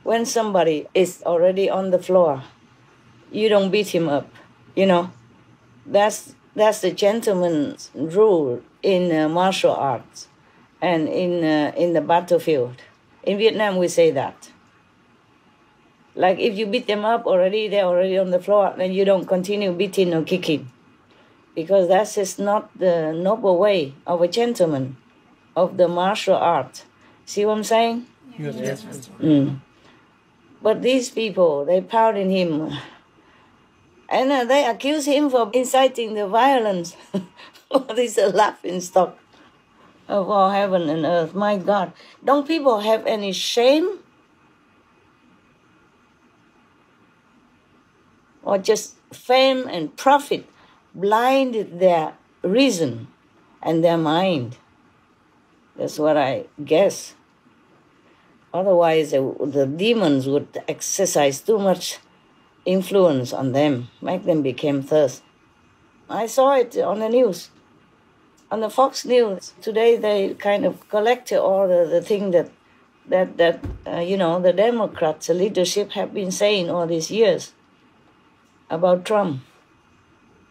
when somebody is already on the floor, you don't beat him up, you know. That's the gentleman's rule in martial arts and in the battlefield. In Vietnam, we say that. Like if you beat them up already, they're already on the floor, then you don't continue beating or kicking. Because that is not the noble way of a gentleman, of the martial art. See what I'm saying? Yes. But these people, they pardon him. And they accuse him for inciting the violence. What is a laughing stock of all heaven and earth? My God. Don't people have any shame? Or just fame and profit blinded their reason and their mind? That's what I guess. Otherwise, the demons would exercise too much influence on them, make them become thirst. I saw it on the news, on the Fox News. Today they kind of collected all the thing that the Democrats, the leadership have been saying all these years about Trump.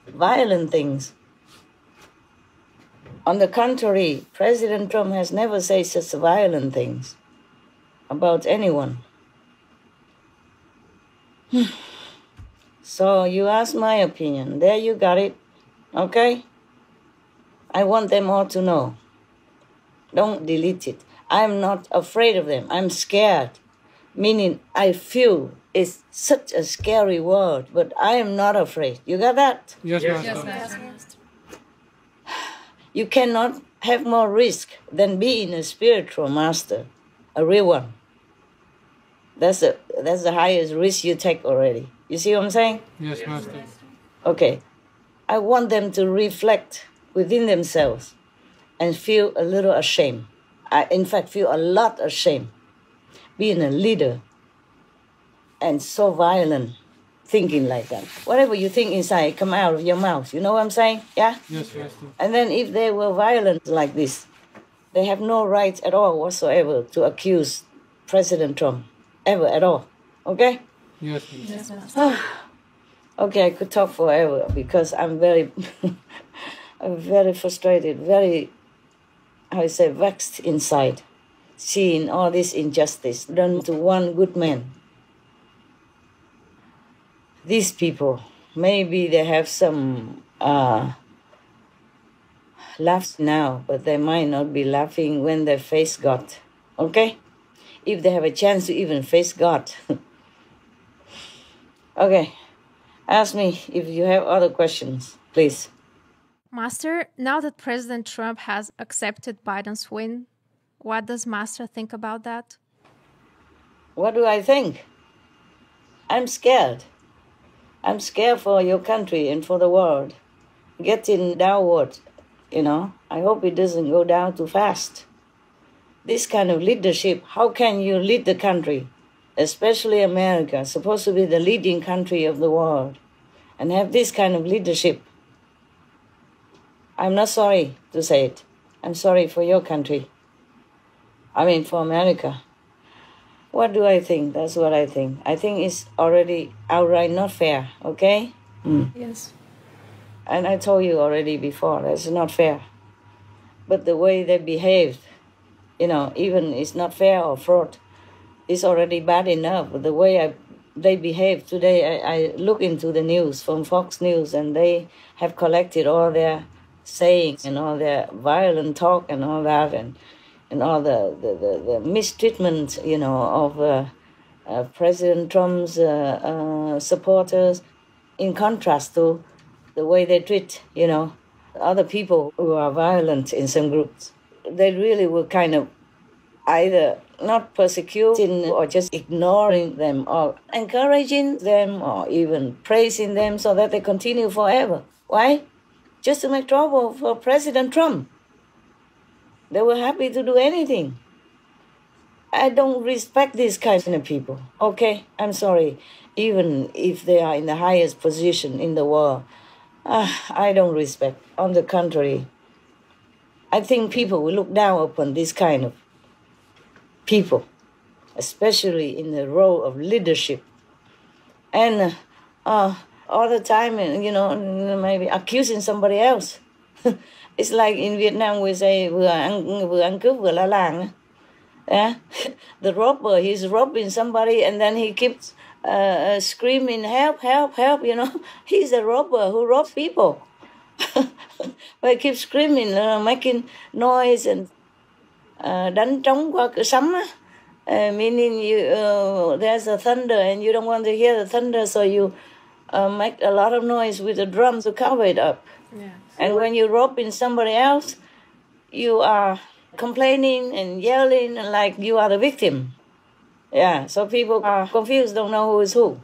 Violent things. On the contrary, President Trump has never said such violent things about anyone. So you asked my opinion. There you got it. Okay? I want them all to know. Don't delete it. I'm not afraid of them. I'm scared. Meaning I feel it's such a scary world, but I am not afraid. You got that? Yes, Master. Yes. You cannot have more risk than being a spiritual master, a real one. That's the highest risk you take already. You see what I'm saying? Yes, Master. Okay. I want them to reflect within themselves and feel a little ashamed. In fact, feel a lot ashamed. Being a leader and so violent, thinking like that. Whatever you think inside, come out of your mouth. You know what I'm saying? Yeah? Yes, Master. And then if they were violent like this, they have no right at all whatsoever to accuse President Trump. Ever at all. Okay? Yes, Yes, Master. Okay, I could talk forever because I'm very, I'm very frustrated, very, vexed inside, seeing all this injustice done to one good man. These people, maybe they have some laughs now, but they might not be laughing when they face God. Okay? If they have a chance to even face God. Okay. Ask me if you have other questions, please. Master, now that President Trump has accepted Biden's win, what does Master think about that? What do I think? I'm scared. I'm scared for your country and for the world. Getting downward, I hope it doesn't go down too fast. This kind of leadership, how can you lead the country, especially America, supposed to be the leading country of the world, and have this kind of leadership? I'm not sorry to say it. I'm sorry for your country. For America. What do I think? That's what I think. I think it's already outright not fair, okay? Yes. And I told you already before, that's not fair. But the way they behaved, even it's not fair or fraud, it's already bad enough. But the way they behave today, I look into the news from Fox News, and they have collected all their sayings and all their violent talk and all that, and all the mistreatment, of President Trump's supporters, in contrast to the way they treat, other people who are violent in some groups. They really were kind of either not persecuting or just ignoring them or encouraging them or even praising them so that they continue forever. Why? Just to make trouble for President Trump. They were happy to do anything. I don't respect these kind of people. Okay, I'm sorry. Even if they are in the highest position in the world, I don't respect. On the contrary, I think people will look down upon this kind of people. especially in the role of leadership. And all the time, maybe accusing somebody else. It's like in Vietnam we say vừa ăn cướp vừa la làng. Yeah? The robber, he's robbing somebody and then he keeps screaming, help, help, help, He's a robber who robs people. But he keeps screaming, making noise and đánh trống qua cửa sấm á. Meaning there's a thunder and you don't want to hear the thunder, so you make a lot of noise with the drums to cover it up. Yeah. And when you're robbing somebody else, you are complaining and yelling like you are the victim. Yeah, so people are confused, don't know who is who.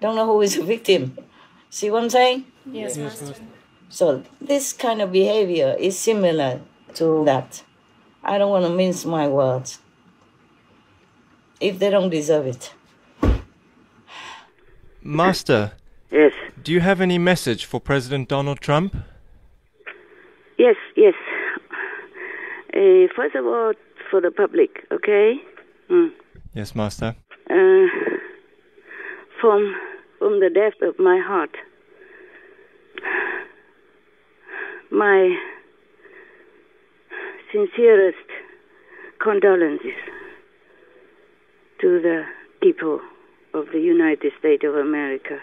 Don't know who is the victim. See what I'm saying? Yes, Master. So this kind of behavior is similar to that. I don't want to mince my words if they don't deserve it. Master. Yes. Do you have any message for President Donald Trump? Yes. First of all, for the public, okay? Yes, Master. From the depth of my heart, my sincerest condolences to the people of the United States of America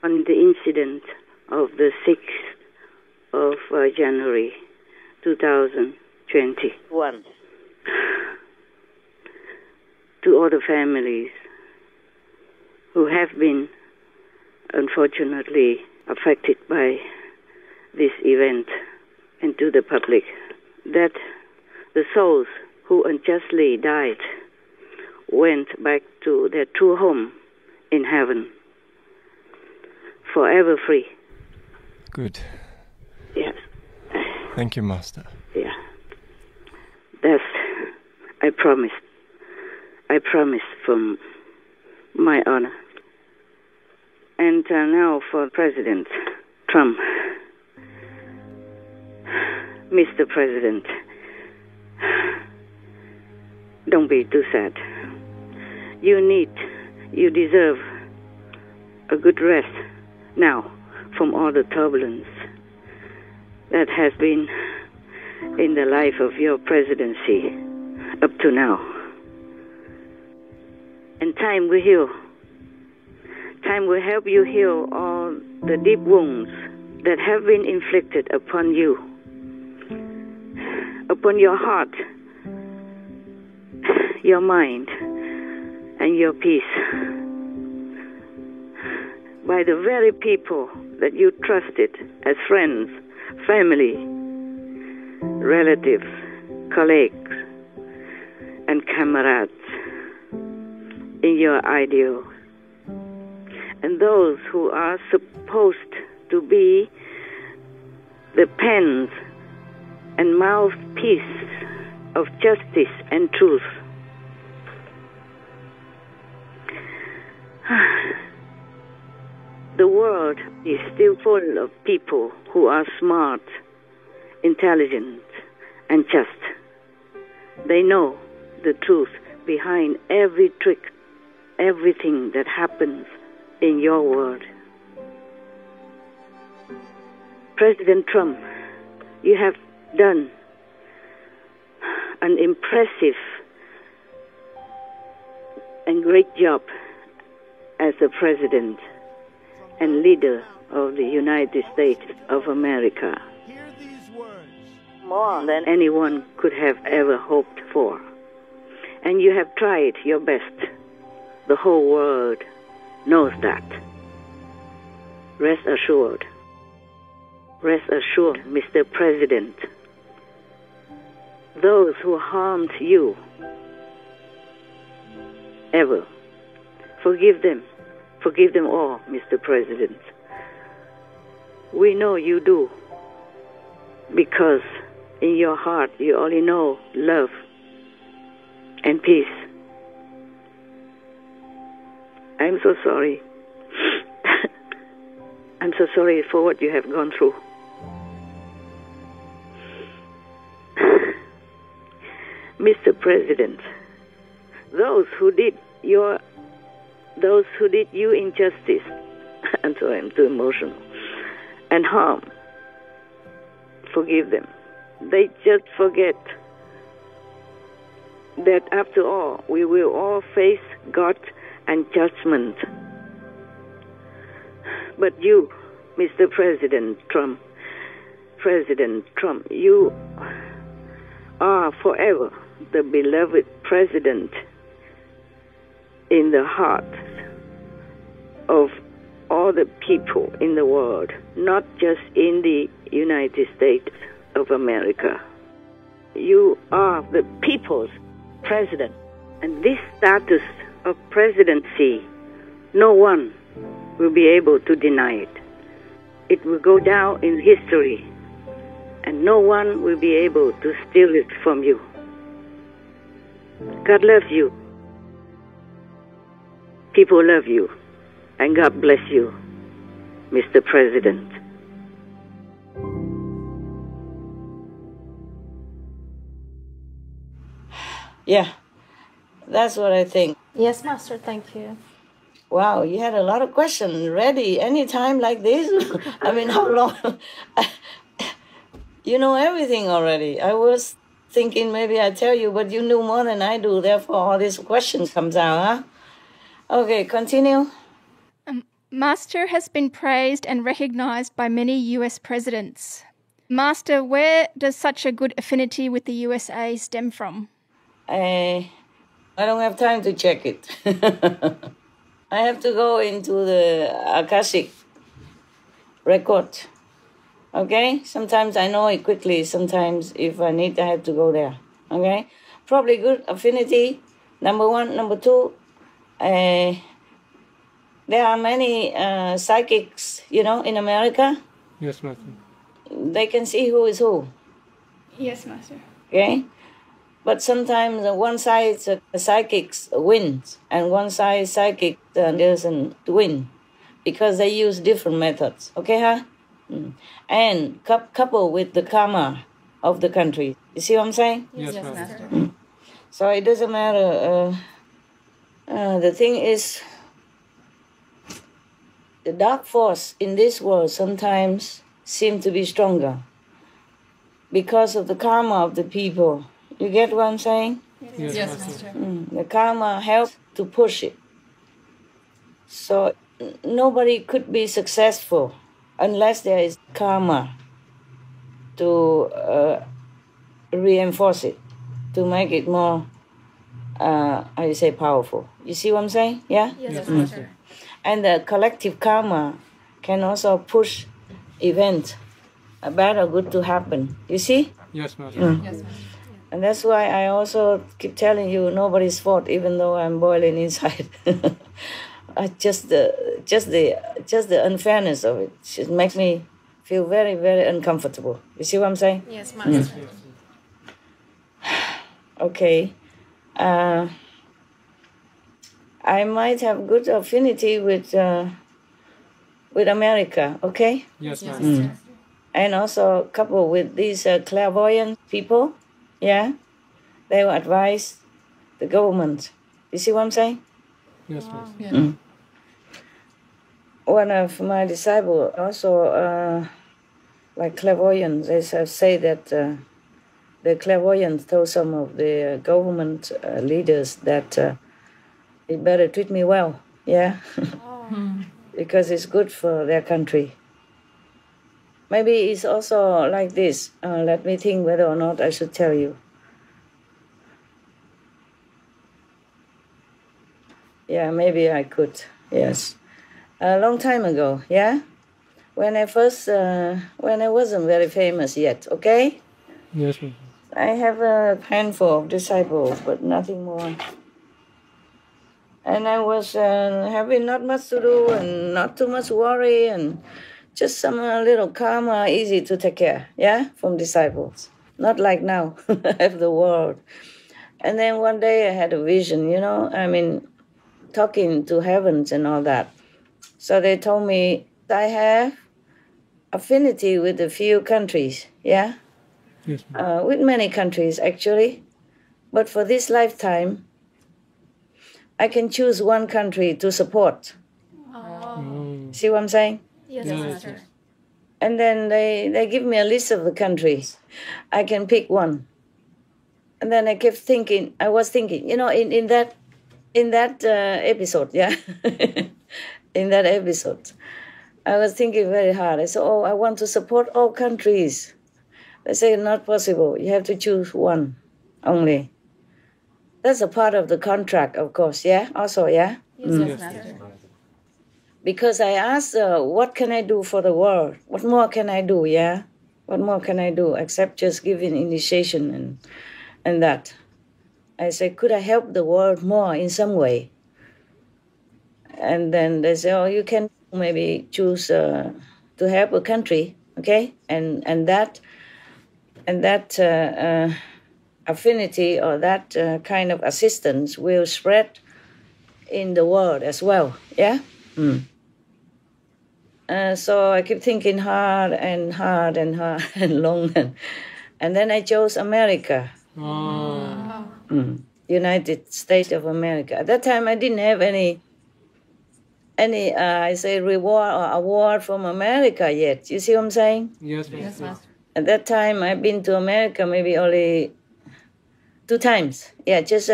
on the incident of the 6th of January 2021. To all the families who have been unfortunately affected by this event, and to the public, that the souls who unjustly died went back to their true home in heaven, forever free. Good. Yes. Thank you, Master. Yeah. That's, I promise from my honor. And now for President Trump. Mr. President, don't be too sad. You deserve a good rest now from all the turbulence that has been in the life of your presidency up to now. And time will heal. Time will help you heal all the deep wounds that have been inflicted upon you, upon your heart, your mind, and your peace, by the very people that you trusted as friends, family, relatives, colleagues, and comrades in your ideal, and those who are supposed to be the pens and mouthpiece of justice and truth. The world is still full of people who are smart, intelligent, and just. They know the truth behind every trick, everything that happens in your world. President Trump, you have done an impressive and great job as a president and leader of the United States of America. Hear these words. More than anyone could have ever hoped for. And you have tried your best. The whole world knows that. Rest assured. Rest assured, Mr. President. Those who harmed you ever, forgive them. Forgive them all, Mr. President. We know you do, because in your heart you only know love and peace. I'm so sorry. I'm so sorry for what you have gone through. Mr. President, those who did you injustice, I'm sorry, I'm too emotional, and harm, forgive them. They just forget that after all, we will all face God and judgment. But you, Mr. President Trump, you are forever the beloved president in the hearts of all the people in the world, not just in the United States of America. You are the people's president. And this status of presidency, no one will be able to deny it. It will go down in history, and no one will be able to steal it from you. God loves you. People love you. And God bless you, Mr. President. Yeah, that's what I think. Yes, Master, thank you. Wow, you had a lot of questions ready anytime like this. I mean, how long? You know everything already. I was thinking maybe I tell you, but you knew more than I do. Therefore, all these questions comes out, huh? Okay, continue. Master has been praised and recognized by many US presidents. Master, where does such a good affinity with the USA stem from? I don't have time to check it. I have to go into the Akashic record. Okay? Sometimes I know it quickly. Sometimes if I need, I have to go there. Okay? Probably good affinity. Number one. Number two, there are many psychics, in America. Yes, Master. They can see who is who. Yes, Master. Okay? But sometimes one side psychics wins, and one side psychic doesn't win, because they use different methods. Okay, huh? And coupled with the karma of the country. You see what I'm saying? Yes, Master. So it doesn't matter. The thing is, the dark force in this world sometimes seem to be stronger because of the karma of the people. You get what I'm saying? Yes, Master. The karma helps to push it. So nobody could be successful unless there is karma to reinforce it, to make it more, powerful. You see what I'm saying? Yeah? Yes, Master. And the collective karma can also push events, bad or good, to happen. You see? Yes, Master. Yes, Master. And that's why I also keep telling you nobody's fault, even though I'm boiling inside. Just the unfairness of it. It makes me feel very, very uncomfortable. You see what I'm saying? Yes, Master. Okay. I might have good affinity with America. Okay. Yes, Master. And also coupled with these clairvoyant people. Yeah, they will advise the government. You see what I'm saying? Yes, Master. Yeah. One of my disciples also, like clairvoyants, they say that the clairvoyants told some of the government leaders that they better treat me well, yeah, because it's good for their country. Maybe it's also like this. Let me think whether or not I should tell you. Yeah, maybe I could. Yes. A long time ago, yeah? When I wasn't very famous yet, okay? Yes, Master. I have a handful of disciples, but nothing more. And I was having not much to do and not too much worry, and just some little karma, easy to take care, yeah, from disciples. Not like now, I have the world. And then one day I had a vision, talking to heavens and all that. So they told me I have affinity with a few countries, yeah? Yes, Master. With many countries, actually. But for this lifetime, I can choose one country to support. See what I'm saying? Yes, Yes, Master. yes. And then they give me a list of the countries. I can pick one. And then I kept thinking, in that episode, yeah, in that episode, I was thinking very hard. I said, I want to support all countries. They say, not possible. You have to choose one only. That's a part of the contract, of course, yeah, also, yeah? Yes, Master. Because I asked, what can I do for the world? What more can I do, yeah? What more can I do except just giving initiation and that? I said, could I help the world more in some way? And then they say, you can maybe choose to help a country, okay? And that affinity or that kind of assistance will spread in the world as well, yeah? So I keep thinking hard and long. And then I chose America. United States of America. At that time, I didn't have any reward or award from America yet. You see what I'm saying? Yes, Yes, Master. Master. At that time, I've been to America maybe only 2 times. Yeah, just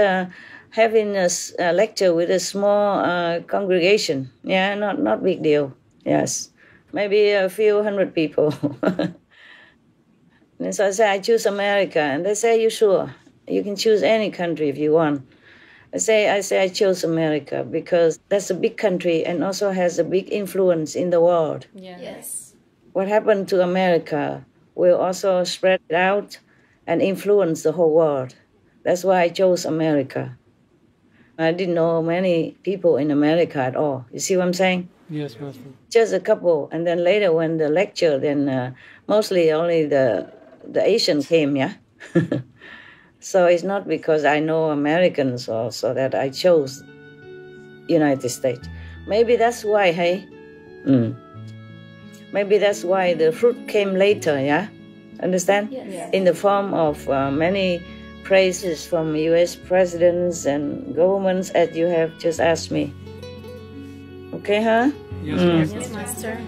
having a lecture with a small congregation. Yeah, not big deal. Yes, maybe a few hundred people. And so I say, I choose America. And they say, you sure? You can choose any country if you want. I say I chose America because that's a big country and also has a big influence in the world. Yes. What happened to America will also spread out and influence the whole world. That's why I chose America. I didn't know many people in America at all. You see what I'm saying? Yes, Master. Just a couple. And then later when the lecture, then mostly only the Asian came, yeah? So it's not because I know Americans also that I chose United States. Maybe that's why, hey? Maybe that's why the fruit came later, yeah? Understand? Yes. In the form of many praises from U.S. presidents and governments, as you have just asked me. Okay, huh? Yes, Master. Yes, Master.